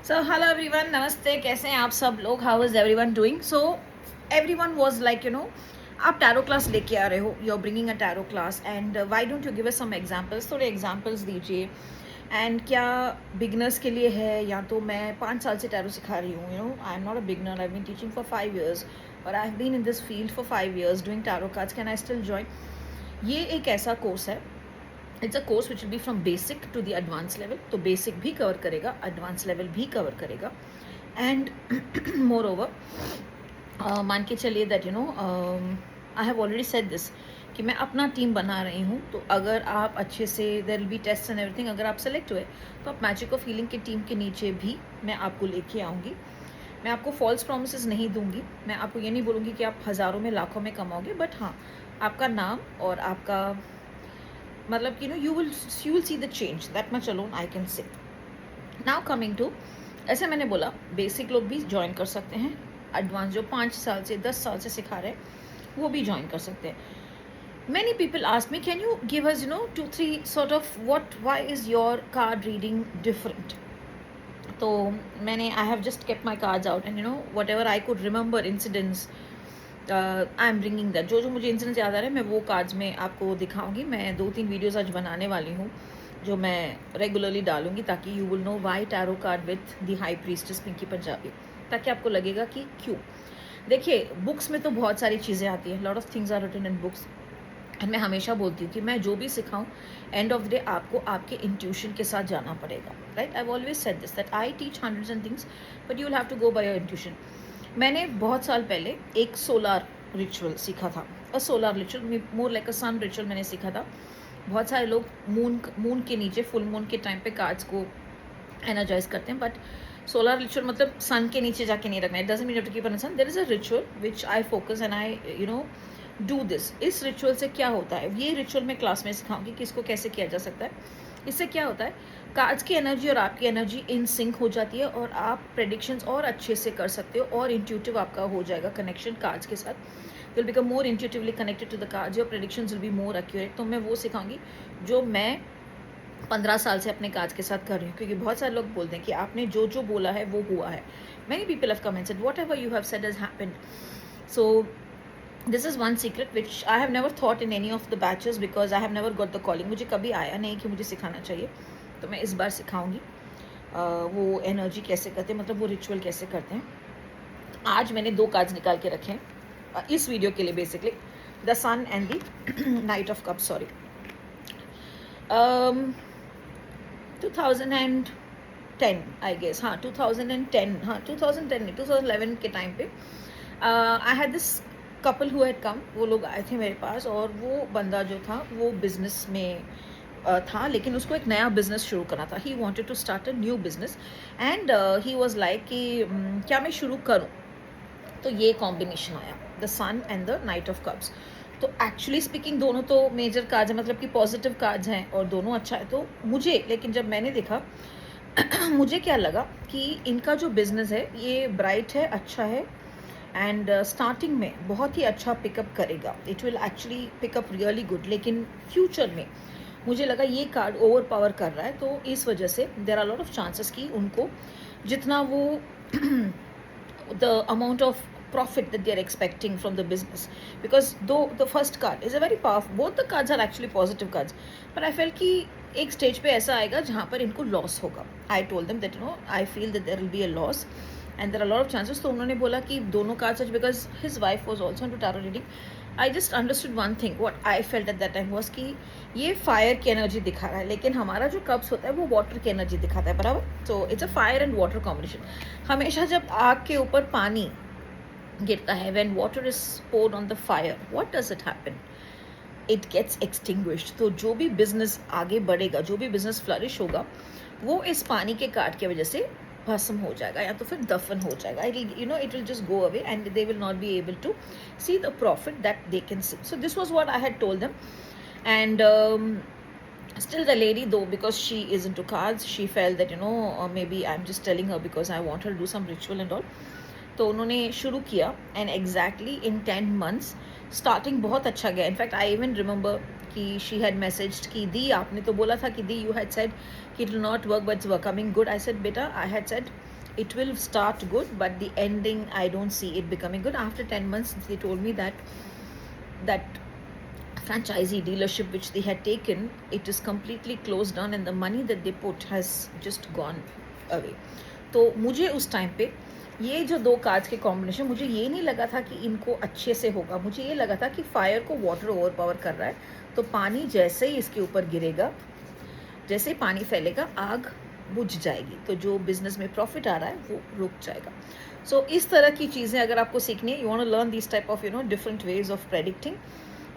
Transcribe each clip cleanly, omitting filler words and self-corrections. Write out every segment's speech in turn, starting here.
So hello everyone, नमस्ते. कैसे हैं आप सब लोग? How is everyone doing? So everyone was like, आप टैरो क्लास लेके आ रहे हो, you are bringing a tarot class and why don't you give us some examples, थोड़े एग्जांपल्स दीजिए. एंड क्या बिगनर्स के लिए है, या तो मैं 5 साल से टैरो सिखा रही हूँ. I am not a beginner, I have been teaching for 5 years और I have been in this field for 5 years doing tarot cards. Can I still join? ये एक ऐसा कोर्स है. It's a course which will be from basic to the advance level. तो basic भी cover करेगा, advance level भी cover करेगा. And moreover मान के चलिए that I have already said this कि मैं अपना टीम बना रही हूँ. तो अगर आप अच्छे से, there will be test and everything, अगर आप सेलेक्ट हुए तो आप मैजिक ऑफ हीलिंग की टीम के नीचे भी मैं आपको लेके आऊँगी. मैं आपको फॉल्स प्रोमिसेस नहीं दूंगी. मैं आपको ये नहीं बोलूँगी कि आप हज़ारों में लाखों में कमाओगे, बट हाँ, आपका नाम और आपका मतलब कि you will see the change. that much alone I can say. now coming to, ऐसे मैंने बोला बेसिक लोग भी ज्वाइन कर सकते हैं, एडवांस जो 5 साल से 10 साल से सिखा रहे हैं वो भी ज्वाइन कर सकते हैं. many people ask me, can you give us 2-3 sort of why is your card reading different? तो मैंने I have just kept my cards out and whatever I could remember incidents, I am bringing that. जो मुझे incident याद आ रहे हैं मैं वो cards में आपको दिखाऊंगी. मैं 2-3 वीडियोस आज बनाने वाली हूँ जो मैं रेगुलरली डालूंगी, ताकि you will know why tarot card with the high priestess Pinky Punjabi, ताकि आपको लगेगा कि क्यों. देखिए, बुक्स में तो बहुत सारी चीज़ें आती हैं, lot of things are written in books. And मैं हमेशा बोलती हूँ कि मैं जो भी सिखाऊं, एंड ऑफ द डे आपको आपके इंट्यूशन के साथ जाना पड़ेगा. Right, I always said this that I teach hundreds and things but you will have to go by your intuition. मैंने बहुत साल पहले एक सोलार रिचुअल सीखा था. A solar ritual, more like a sun ritual मैंने सीखा था. बहुत सारे लोग मून के नीचे, फुल मून के टाइम पे कार्ड्स को एनर्जाइज करते हैं, बट सोलर रिचुअल मतलब सन के नीचे जाके नहीं रखना. It doesn't mean you have to keep on sun. There is a ritual which I focus and I do this. इस रिचुअल से क्या होता है, ये रिचुअल मैं क्लास में सिखाऊंगी कि इसको कैसे किया जा सकता है. इससे क्या होता है, कार्ड्स की एनर्जी और आपकी एनर्जी इन सिंक हो जाती है और आप प्रेडिक्शंस और अच्छे से कर सकते हो और इंट्यूटिव आपका हो जाएगा कनेक्शन कार्ड्स के साथ. Will become more intuitively connected to the cards. Your predictions will be more accurate. तो मैं वो सिखाऊंगी जो मैं 15 साल से अपने कार्ड्स के साथ कर रही हूँ, क्योंकि बहुत सारे लोग बोलते हैं कि आपने जो जो बोला है वो हुआ है. Many people have commented what ever you have said has happened. So this is one secret which I have never thought in any of the batches, because I have never got the calling. मुझे कभी आया नहीं कि मुझे सिखाना चाहिए. तो मैं इस बार सिखाऊंगी वो एनर्जी कैसे करते हैं, मतलब वो रिचुअल कैसे करते हैं. आज मैंने 2 कार्ड्स निकाल के रखे हैं इस वीडियो के लिए, basically the sun and the knight of cups. Sorry, 2010 I guess, हाँ 2010, हाँ 2010 नहीं 2011 के टाइम पे I had this couple who had come. वो लोग आए थे मेरे पास और वो बंदा जो था वो बिजनेस में था, लेकिन उसको एक नया बिजनेस शुरू करना था. He wanted to start a new business and he was like कि क्या मैं शुरू करूं. तो ये कॉम्बिनेशन आया, the sun and the knight of cups. तो एक्चुअली स्पीकिंग दोनों तो मेजर कार्ड्स हैं, मतलब कि पॉजिटिव कार्ड्स हैं और दोनों अच्छा है. तो मुझे, लेकिन जब मैंने देखा मुझे क्या लगा कि इनका जो बिजनेस है ये ब्राइट है, अच्छा है एंड स्टार्टिंग में बहुत ही अच्छा पिकअप करेगा. It will actually pickup really good. लेकिन फ्यूचर में मुझे लगा ये कार्ड ओवर पावर कर रहा है. तो इस वजह से there are lot of chances कि उनको जितना वो the amount of profit that they are expecting from the business, because though the first card is a very powerful, both the cards are actually positive cards, but I felt कि एक stage पे ऐसा आएगा जहाँ पर इनको loss होगा. I told them that I feel that there will be a loss and there are a lot of chances. तो उन्होंने बोला कि दोनों cards such, because his wife was also into tarot reading. I just understood one thing, what I felt at that time was कि ये fire की energy दिखा रहा है, लेकिन हमारा जो कप्स होता है वो वाटर की एनर्जी दिखाता है, बराबर. So it's a fire and water combination. हमेशा जब आग के ऊपर पानी गिरता है, when water is poured on the fire, what does it happen? It gets extinguished. तो जो भी बिजनेस आगे बढ़ेगा, जो भी बिजनेस फ्लरिश होगा, वो इस पानी के काट की वजह से भस्म हो जाएगा या तो फिर दफन हो जाएगा. It will just go away and they will not be able to see the profit that they can see. So this was what I had told them. And still the lady, though, because she is into cards, she felt that maybe I'm just telling her because I want her to do some ritual and all. तो उन्होंने शुरू किया and exactly in 10 months starting बहुत अच्छा गया. In fact I even remember कि she had messaged कि दी, आपने तो बोला था कि दी, यू हैड सेड कि it will not work but it's coming good. I said बेटा, I had said it will start good, but the ending I don't see it becoming good. After 10 months they told me that franchisee dealership which they had taken, it is completely closed down and the money that they put has just gone away. तो मुझे उस time पे ये जो दो cards के combination, मुझे ये नहीं लगा था कि इनको अच्छे से होगा. मुझे ये लगा था कि फायर को वाटर ओवर पावर कर रहा है, तो पानी जैसे ही इसके ऊपर गिरेगा, जैसे ही पानी फैलेगा, आग बुझ जाएगी, तो जो बिजनेस में प्रॉफिट आ रहा है वो रुक जाएगा. सो इस तरह की चीज़ें अगर आपको सीखनी है, you want to learn this type of different ways of predicting.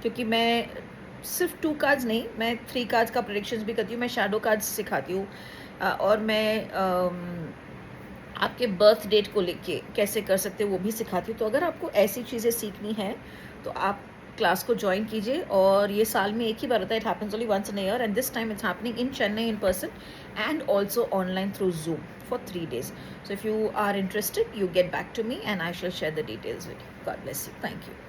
क्योंकि मैं सिर्फ 2 कार्ड्स नहीं, मैं 3 कार्ड्स का प्रेडिक्शंस भी करती हूँ, मैं शैडो कार्ड्स सिखाती हूँ, और मैं आपके बर्थ डेट को लेके कैसे कर सकते हो वो भी सिखाती हूँ. तो अगर आपको ऐसी चीज़ें सीखनी है तो आप क्लास को ज्वाइन कीजिए. और ये साल में एक ही बार होता है, it happens only once in a year, and this time it's happening in Chennai in person and also online through Zoom for 3 days. So if you are interested, you get back to me and I shall share the details with you. God bless you. Thank you.